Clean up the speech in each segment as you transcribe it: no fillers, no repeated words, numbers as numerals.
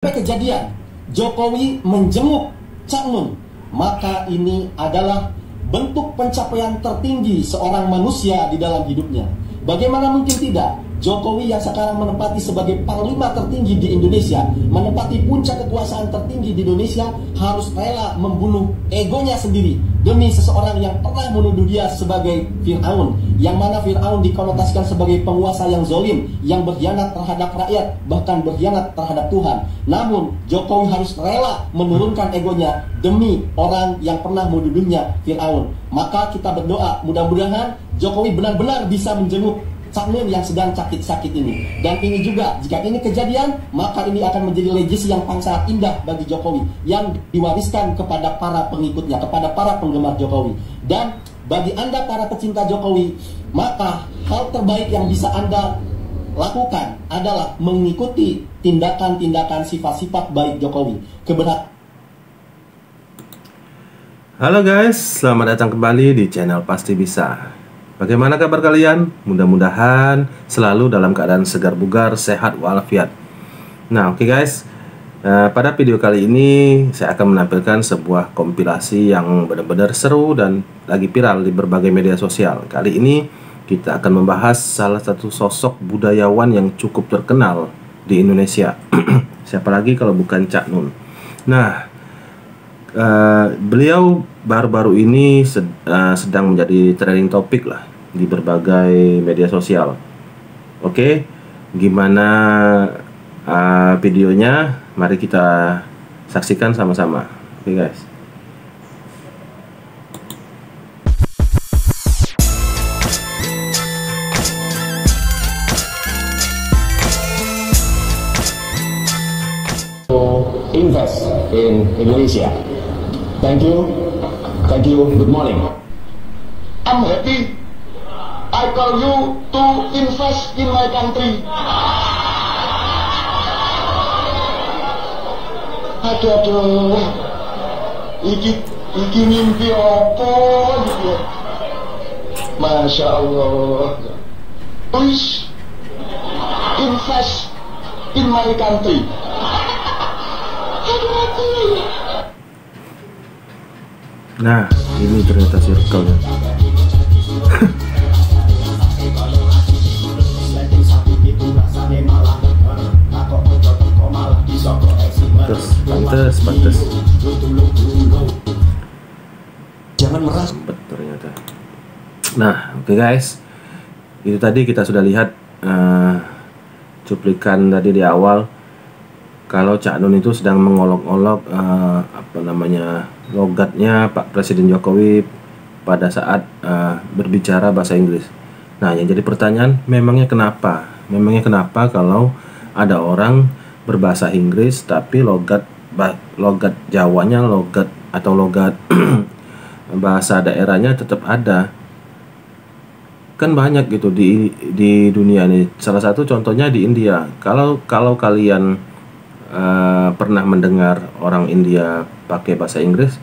Kejadian Jokowi menjenguk Cak Nun, maka ini adalah bentuk pencapaian tertinggi seorang manusia di dalam hidupnya. Bagaimana mungkin tidak? Jokowi yang sekarang menempati sebagai panglima tertinggi di Indonesia, menempati puncak kekuasaan tertinggi di Indonesia, harus rela membunuh egonya sendiri demi seseorang yang pernah menuduh dia sebagai Fir'aun, yang mana Fir'aun dikonotasikan sebagai penguasa yang zalim, yang berkhianat terhadap rakyat, bahkan berkhianat terhadap Tuhan. Namun Jokowi harus rela menurunkan egonya demi orang yang pernah menuduhnya Fir'aun. Maka kita berdoa mudah-mudahan Jokowi benar-benar bisa menjenguk Cak Nun yang sedang sakit-sakit ini. Dan ini juga, jika ini kejadian, maka ini akan menjadi legasi yang sangat indah bagi Jokowi, yang diwariskan kepada para pengikutnya, kepada para penggemar Jokowi. Dan bagi Anda para pecinta Jokowi, maka hal terbaik yang bisa Anda lakukan adalah mengikuti tindakan-tindakan sifat-sifat baik Jokowi. Halo guys, selamat datang kembali di channel Pasti Bisa. Bagaimana kabar kalian? Mudah-mudahan selalu dalam keadaan segar bugar, sehat walafiat. Nah, oke guys, pada video kali ini saya akan menampilkan sebuah kompilasi yang benar-benar seru dan lagi viral di berbagai media sosial. Kali ini kita akan membahas salah satu sosok budayawan yang cukup terkenal di Indonesia. Siapa lagi kalau bukan Cak Nun. Nah, beliau baru-baru ini sedang menjadi trending topik lah di berbagai media sosial. Oke, gimana videonya? Mari kita saksikan sama-sama. Oke guys. Invest in Indonesia. Thank you. Thank you. Good morning. I'm happy. I call you to invest in my country. Aduh. Iki mimpi apa gitu. Masya Allah. Please invest in my country. Nah, ini ternyata circle-nya. Pantes. Jangan meras. Ternyata. Nah, oke guys. Itu tadi kita sudah lihat cuplikan tadi di awal. Kalau Cak Nun itu sedang mengolok-olok logatnya Pak Presiden Jokowi pada saat berbicara bahasa Inggris. Nah, yang jadi pertanyaan, memangnya kenapa kalau ada orang berbahasa Inggris tapi logat Jawanya, logat bahasa daerahnya tetap ada. Kan banyak gitu di dunia ini. Salah satu contohnya di India. Kalau kalian pernah mendengar orang India pakai bahasa Inggris,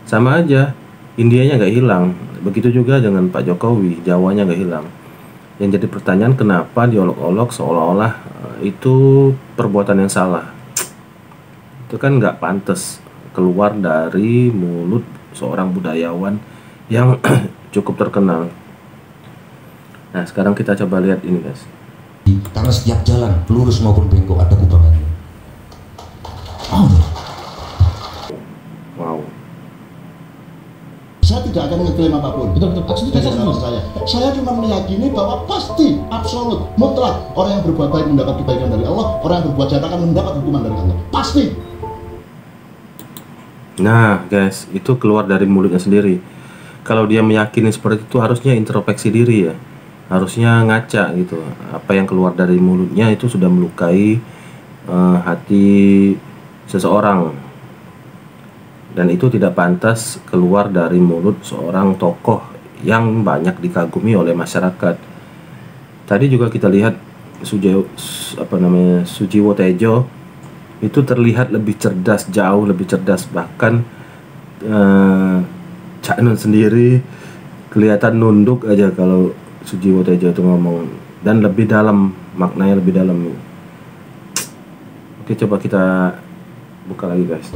sama aja, Indianya nggak hilang. Begitu juga dengan Pak Jokowi, Jawanya nggak hilang. Yang jadi pertanyaan, kenapa diolok-olok seolah-olah itu perbuatan yang salah? Itu kan nggak pantas keluar dari mulut seorang budayawan yang cukup terkenal. Nah, sekarang kita coba lihat ini guys. Karena setiap jalan, lurus maupun bengkok, ada kubangannya. Wow. Saya tidak akan ngeklaim apapun. Betul. Saya cuma meyakini bahwa pasti, absolut, mutlak, orang yang berbuat baik mendapat kebaikan dari Allah, orang yang berbuat jahat akan mendapat hukuman dari Allah. Pasti. Nah guys, itu keluar dari mulutnya sendiri. Kalau dia meyakini seperti itu, harusnya introspeksi diri ya. Harusnya ngaca gitu. Apa yang keluar dari mulutnya itu sudah melukai hati seseorang. Dan itu tidak pantas keluar dari mulut seorang tokoh yang banyak dikagumi oleh masyarakat. Tadi juga kita lihat Sujiwo Tejo itu terlihat lebih cerdas, jauh lebih cerdas. Bahkan Cak Nun sendiri kelihatan nunduk aja kalau Sujiwo Tejo itu ngomong, dan lebih dalam, maknanya lebih dalam. Oke, coba kita buka lagi guys.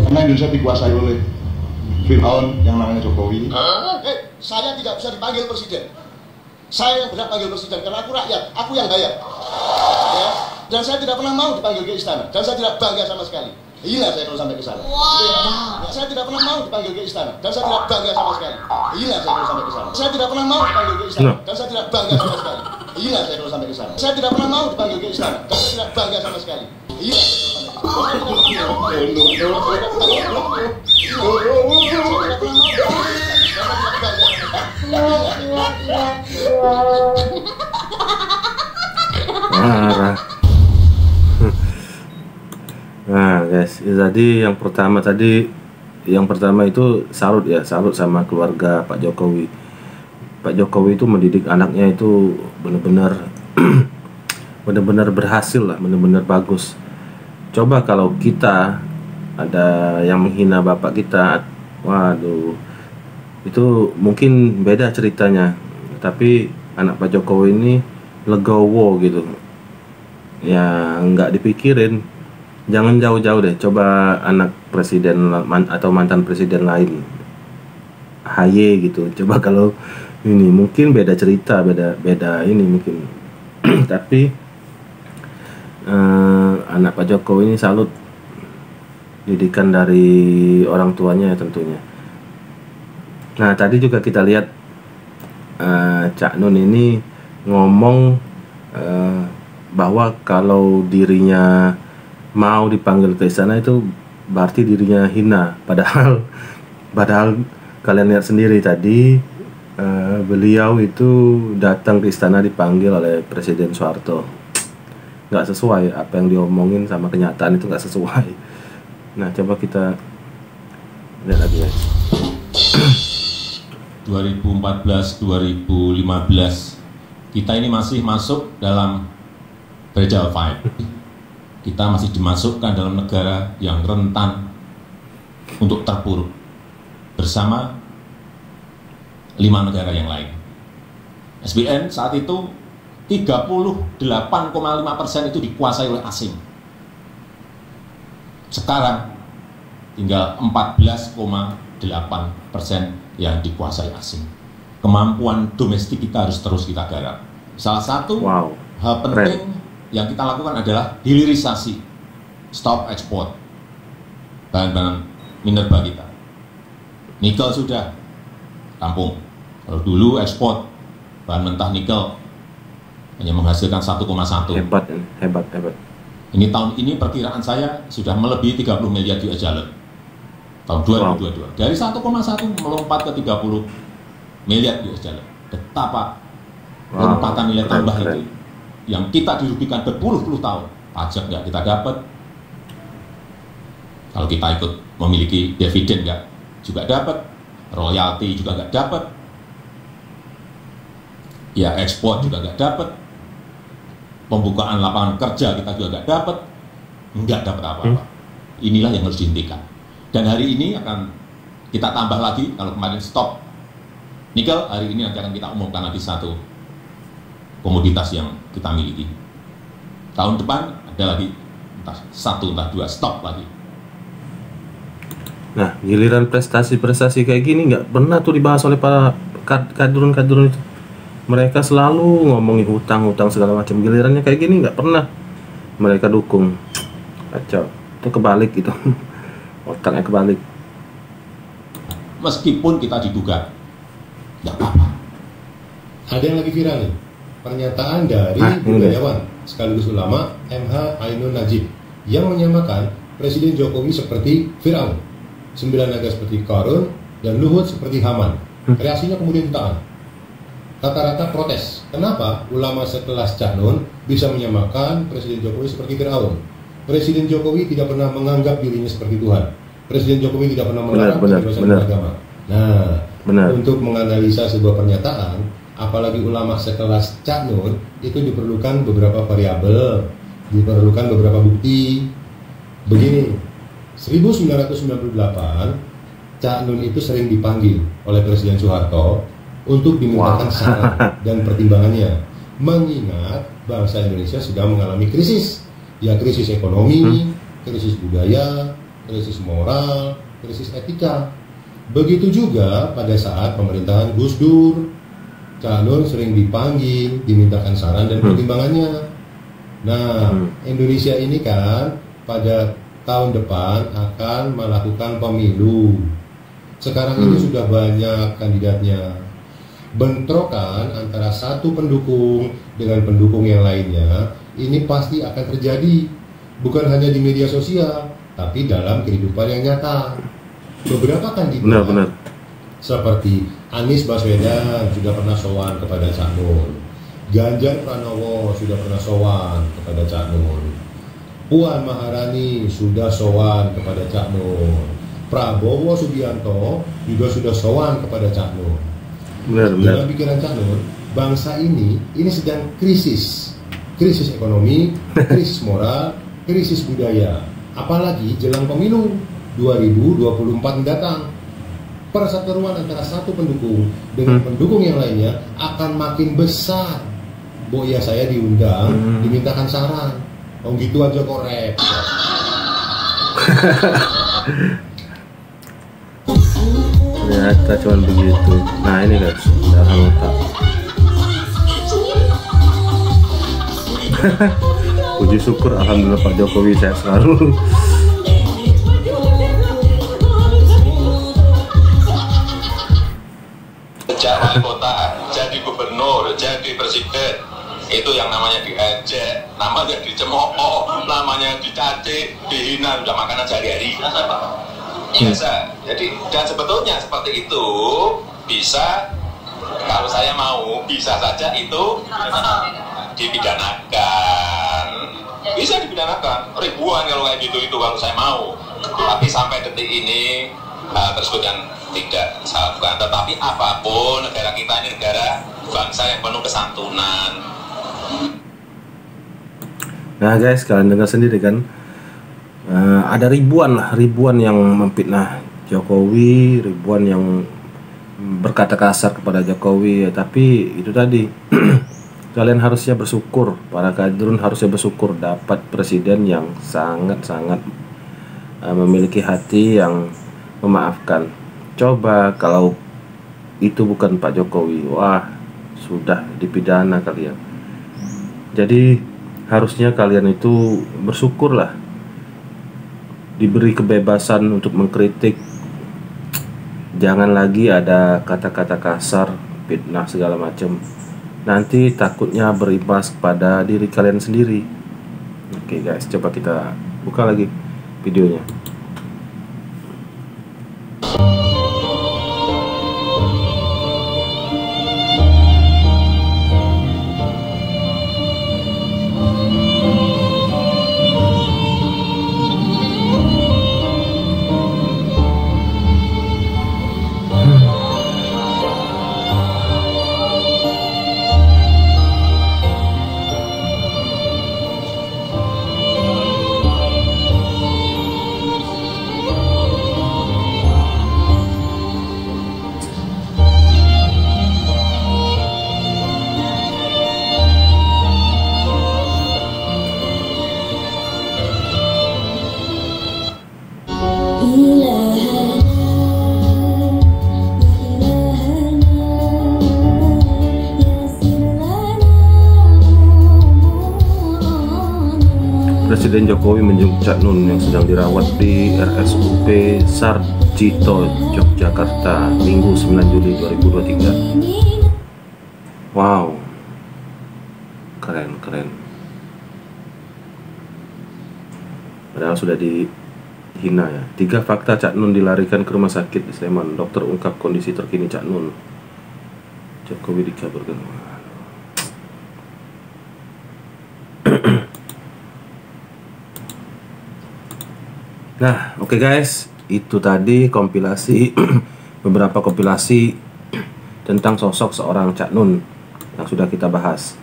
Karena Indonesia dikuasai oleh Fir'aun yang namanya Jokowi. Saya tidak bisa dipanggil presiden. Saya yang berhak panggil presiden karena aku rakyat, aku yang bayar. Ya. Dan saya tidak pernah mau dipanggil ke istana. Dan saya tidak bangga sama sekali. Hina saya kalau sampai ke sana. Ya, saya tidak pernah mau dipanggil ke istana. Dan saya tidak bangga sama sekali. Hina saya kalau sampai ke sana. Saya tidak pernah mau dipanggil ke istana. Dan saya tidak bangga sama sekali. Hina saya kalau sampai ke sana. Saya tidak pernah mau dipanggil ke istana. Dan saya tidak bangga sama sekali. Hina saya kalau sampai ke Marah. Nah guys, tadi yang pertama itu salut ya, salut sama keluarga Pak Jokowi. Pak Jokowi itu mendidik anaknya itu benar-benar benar-benar berhasil lah, benar-benar bagus. Coba kalau kita ada yang menghina bapak kita, waduh, itu mungkin beda ceritanya. Tapi anak Pak Jokowi ini legowo gitu, ya nggak dipikirin. Jangan jauh-jauh deh, coba anak presiden atau mantan presiden lain, HY gitu. Coba kalau ini mungkin beda cerita, beda ini mungkin. Tapi anak Pak Jokowi ini salut, didikan dari orang tuanya tentunya. Nah tadi juga kita lihat Cak Nun ini ngomong bahwa kalau dirinya mau dipanggil ke istana itu berarti dirinya hina. Padahal kalian lihat sendiri tadi beliau itu datang ke istana dipanggil oleh Presiden Soeharto. Nggak sesuai apa yang diomongin sama kenyataan, itu nggak sesuai. Nah coba kita lihat lagi ya. 2014-2015 kita ini masih masuk dalam Fragile Five. Kita masih dimasukkan dalam negara yang rentan untuk terpuruk bersama 5 negara yang lain. SBN saat itu 38,5% itu dikuasai oleh asing. Sekarang tinggal 14,8% yang dikuasai asing. Kemampuan domestik kita harus terus kita garap. Salah satu hal penting yang kita lakukan adalah hilirisasi, stop ekspor bahan-bahan minerba kita. Nikel sudah rampung. Kalau dulu ekspor bahan mentah nikel hanya menghasilkan 1,1. Hebat. Ini tahun ini perkiraan saya sudah melebihi 30 miliar US dollar. Tahun 2022. Dari 1,1 melompat ke 30 miliar US dollar. Betapa lompatan nilai tambah itu yang kita dirugikan berpuluh-puluh tahun. Pajak nggak kita dapat. Kalau kita ikut memiliki dividen nggak juga dapat. Royalti juga nggak dapat. Ya ekspor juga nggak dapat. Pembukaan lapangan kerja kita juga nggak dapat apa-apa. Inilah yang harus dihentikan. Dan hari ini akan kita tambah lagi. Kalau kemarin stop nikel, hari ini nanti akan kita umumkan lagi satu komoditas yang kita miliki. Tahun depan ada lagi entah 1 entah 2 stop lagi. Nah giliran prestasi-prestasi kayak gini nggak pernah tuh dibahas oleh para kadrun-kadrun itu. Mereka selalu ngomongin hutang segala macam. Gilirannya kayak gini nggak pernah mereka dukung. Kacau. Itu kebalik gitu. Otaknya kebalik. Meskipun kita digugat, nggak apa-apa. Ada yang lagi viral nih, pernyataan dari budayawan sekaligus ulama MH Ainun Najib yang menyamakan Presiden Jokowi seperti Fir'aun, 9 naga seperti Qarun, dan Luhut seperti Haman. Reaksinya kemudian ditahan. rata-rata protes. Kenapa ulama sekelas Cak Nun bisa menyamakan Presiden Jokowi seperti Firaun? Presiden Jokowi tidak pernah menganggap dirinya seperti Tuhan. Presiden Jokowi tidak pernah melarang kebebasan beragama. Nah, untuk menganalisa sebuah pernyataan, apalagi ulama sekelas Cak Nun, itu diperlukan beberapa variabel, diperlukan beberapa bukti. Begini, 1998 Cak Nun itu sering dipanggil oleh Presiden Soeharto untuk dimintakan saran dan pertimbangannya, mengingat bangsa Indonesia sedang mengalami krisis, ya krisis ekonomi, krisis budaya, krisis moral, krisis etika. Begitu juga pada saat pemerintahan Gus Dur, Cak Nun sering dipanggil, dimintakan saran dan pertimbangannya. Nah, Indonesia ini kan pada tahun depan akan melakukan pemilu. Sekarang ini sudah banyak kandidatnya. Bentrokan antara satu pendukung dengan pendukung yang lainnya ini pasti akan terjadi, bukan hanya di media sosial, tapi dalam kehidupan yang nyata. Beberapa kandidat seperti Anies Baswedan sudah pernah sowan kepada Cak Nun, Ganjar Pranowo sudah pernah sowan kepada Cak Nun, Puan Maharani sudah sowan kepada Cak Nun, Prabowo Subianto juga sudah sowan kepada Cak Nun. Dalam pikiran Cak Nun, bangsa ini sedang krisis ekonomi, krisis moral, krisis budaya. Apalagi jelang pemilu 2024 mendatang, perseteruan antara satu pendukung dengan pendukung yang lainnya akan makin besar. Ya saya diundang, dimintakan saran, gitu aja kok repot. Ternyata cuma begitu. Nah ini guys, darah otak. Puji syukur alhamdulillah Pak Jokowi sehat selalu. Sejak wali kota, jadi gubernur, jadi presiden, itu yang namanya diejek, namanya dicemooh, namanya dicaci, dihina, udah makanan sehari-hari. Biasa. Jadi dan sebetulnya seperti itu bisa, kalau saya mau, bisa saja itu dipidanakan, bisa dipidanakan ribuan kalau kayak gitu itu kalau saya mau. Tapi sampai detik ini hal tersebut yang tidak saya lakukan. Tetapi apapun, negara kita ini negara bangsa yang penuh kesantunan. Nah guys, kalian dengar sendiri kan, ada ribuan yang memfitnah Jokowi, ribuan yang berkata kasar kepada Jokowi. Tapi itu tadi kalian harusnya bersyukur, para kadrun harusnya bersyukur dapat presiden yang sangat-sangat memiliki hati yang memaafkan. Coba kalau itu bukan Pak Jokowi, wah sudah dipidana kalian. Jadi harusnya kalian itu bersyukurlah, diberi kebebasan untuk mengkritik. Jangan lagi ada kata-kata kasar, fitnah segala macam. Nanti takutnya berimbas kepada diri kalian sendiri. Oke guys, coba kita buka lagi videonya. Presiden Jokowi menjenguk Cak Nun yang sedang dirawat di RSUP Sarjito, Yogyakarta, Minggu 9 Juli 2023. Wow, keren. Padahal sudah dihina ya. 3 fakta Cak Nun dilarikan ke rumah sakit di Sleman. Dokter ungkap kondisi terkini Cak Nun. Jokowi dikabarkan. Nah, oke guys, itu tadi kompilasi beberapa kompilasi tentang sosok seorang Cak Nun yang sudah kita bahas.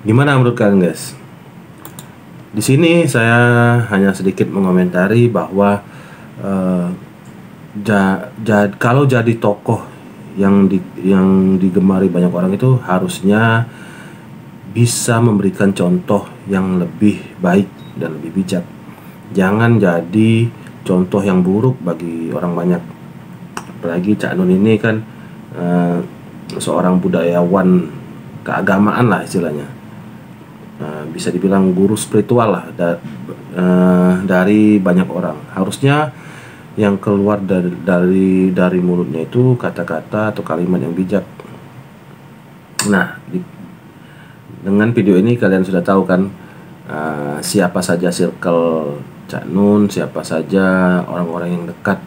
Gimana menurut kalian guys? Di sini saya hanya sedikit mengomentari bahwa kalau jadi tokoh yang digemari banyak orang itu harusnya bisa memberikan contoh yang lebih baik dan lebih bijak. Jangan jadi contoh yang buruk bagi orang banyak. Apalagi Cak Nun ini kan seorang budayawan keagamaan lah istilahnya. Bisa dibilang guru spiritual lah dari banyak orang. Harusnya yang keluar dari mulutnya itu kata-kata atau kalimat yang bijak. Nah, dengan video ini kalian sudah tahu kan siapa saja circle Cak Nun, siapa saja orang-orang yang dekat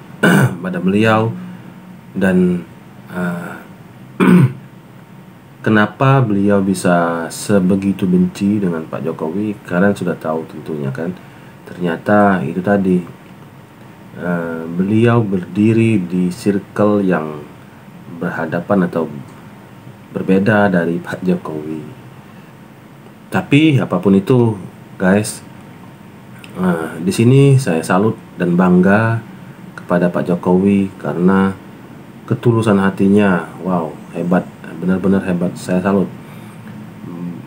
pada beliau, dan kenapa beliau bisa sebegitu benci dengan Pak Jokowi. Kalian sudah tahu tentunya kan. Ternyata itu tadi, beliau berdiri di circle yang berhadapan atau berbeda dari Pak Jokowi. Tapi apapun itu guys, di sini saya salut dan bangga kepada Pak Jokowi karena ketulusan hatinya. Wow, hebat, benar-benar hebat. Saya salut.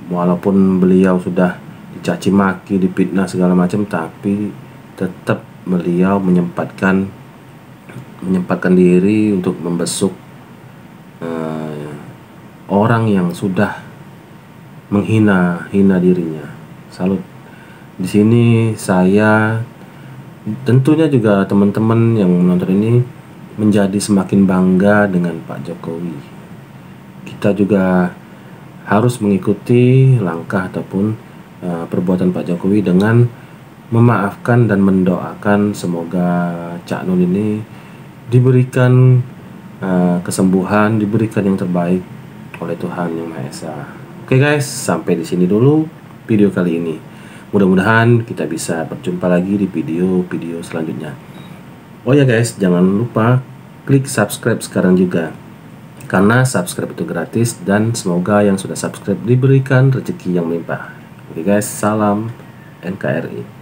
Walaupun beliau sudah dicaci maki, dipitnah segala macam, tapi tetap beliau menyempatkan diri untuk membesuk orang yang sudah menghina dirinya. Salut. Di sini saya, tentunya juga teman-teman yang menonton ini, menjadi semakin bangga dengan Pak Jokowi. Kita juga harus mengikuti langkah ataupun perbuatan Pak Jokowi dengan memaafkan dan mendoakan semoga Cak Nun ini diberikan kesembuhan, diberikan yang terbaik oleh Tuhan Yang Maha Esa. Oke guys, sampai di sini dulu video kali ini. Mudah-mudahan kita bisa berjumpa lagi di video-video selanjutnya. Oh ya guys, jangan lupa klik subscribe sekarang juga, karena subscribe itu gratis dan semoga yang sudah subscribe diberikan rezeki yang melimpah. Oke guys, salam NKRI.